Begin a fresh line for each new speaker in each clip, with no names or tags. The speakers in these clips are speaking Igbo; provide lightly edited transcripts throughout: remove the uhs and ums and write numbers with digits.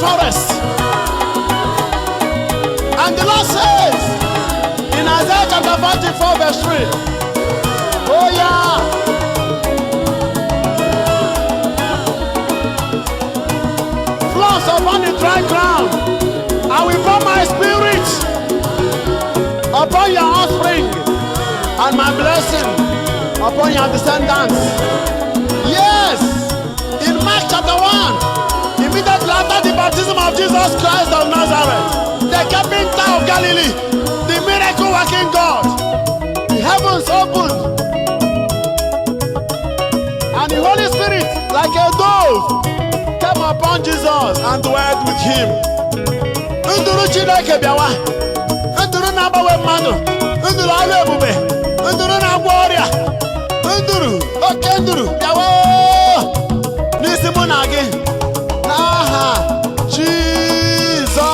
forest. And the Lord says in Isaiah chapter 44 verse 3, oh yeah, floods upon the dry ground, I will pour my spirit upon your offspring and my blessing upon your descendants. Yes, in Mark chapter 1, immediately after the baptism of Jesus Christ of Nazareth, the carpenter of Galilee, the miracle working God, the heavens opened, and the Holy Spirit, like a dove, came upon Jesus and dwelt with him. Nduru Chineke bịawa, nduru na-agbanwe mmadụ, nduru ọrụ ebube, nduru na-agwọ ọrịa, nduru, oke nduru bịawa n'isi mụ na gị n'aha Jizọs.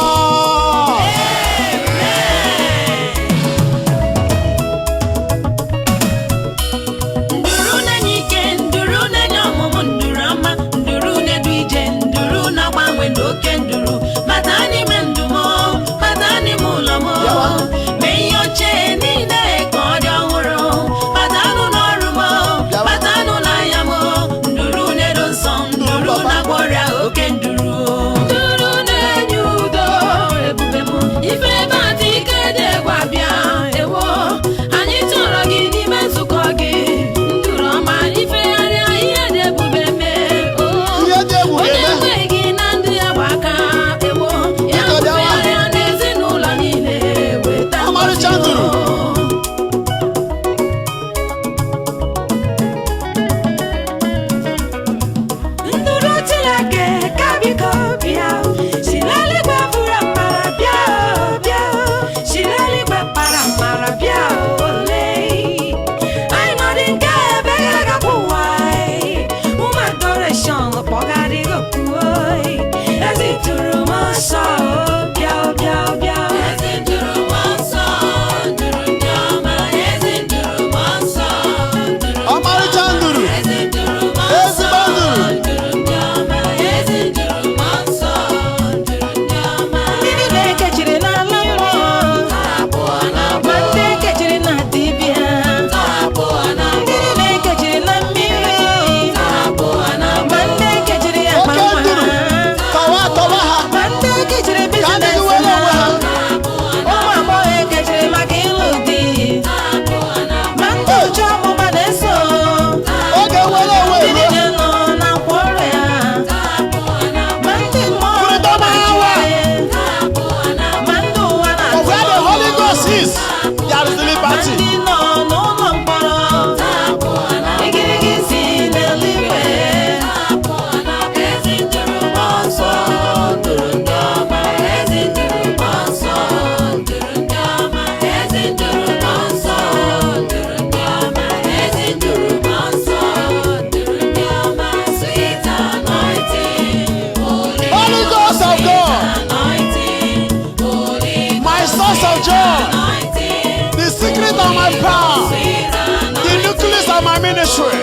Ministry,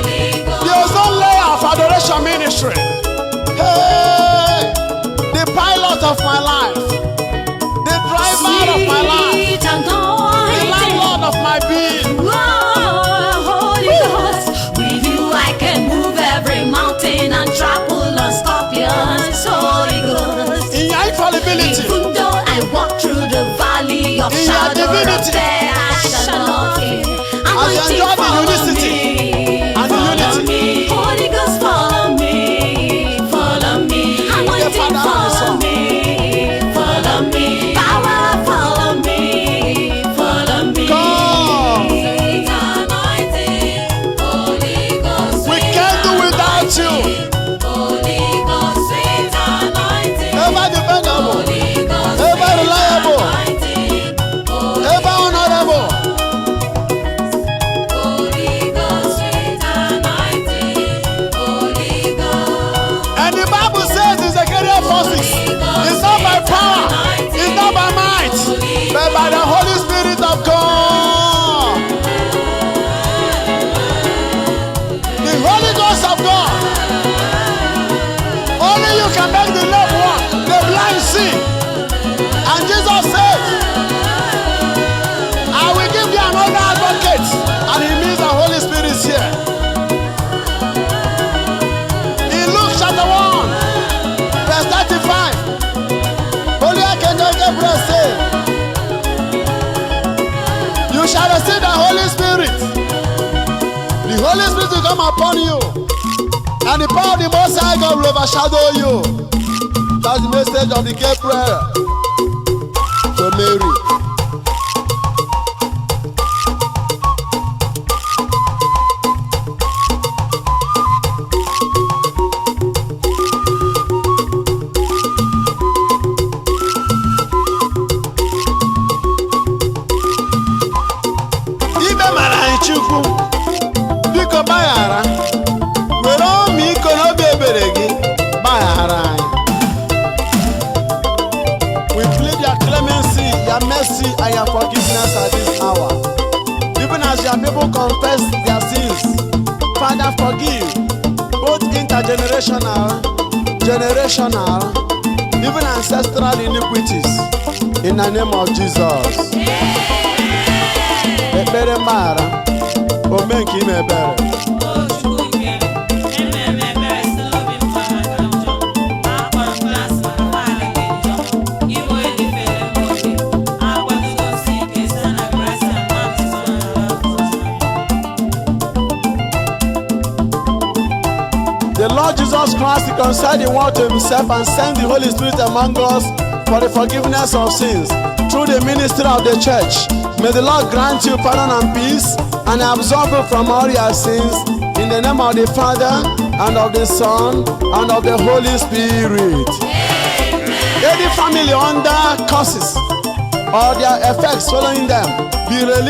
the ozone layer of adoration ministry. Hey, the pilot of my life, the driver of my life, the landlord of my being.
Holy Ghost, with you I can move every mountain and trample on scorpions. Holy Ghost,
in your infallibility,
even though I walk through the valley of shadow of death, I shall not fear.
As you enjoy the unicity.
Holy Ghost, follow me, follow me. Anointing, follow me, follow me. Power, follow me, follow me.
Sweet
anointing, Holy Ghost.
We can't do without you.
Holy Ghost, sweet anointing.
Ever dependable, ever reliable, ever honorable. Spirit. The Holy Spirit will come upon you. And the power of the Most High God will overshadow you. That's the message of the gay prayer for Mary. Ibe mara anyị Chukwu, biko gbaghara, were ọmịiko n'obi ebere gị gbaghara anyị. We plead your clemency, your mercy, and your forgiveness at this hour. Even as your people confess their sins, Father, forgive both intergenerational, generational, even ancestral iniquities. In the name of Jesus. Ekpere mgbahara, ome nke ime ebere. The Lord Jesus Christ reconciled the world to himself and sent the Holy Spirit among us for the forgiveness of sins through the ministry of the church. May the Lord grant you pardon and peace and absolve you from all your sins in the name of the Father and of the Son and of the Holy Spirit. Any family under curses or their effects following them be released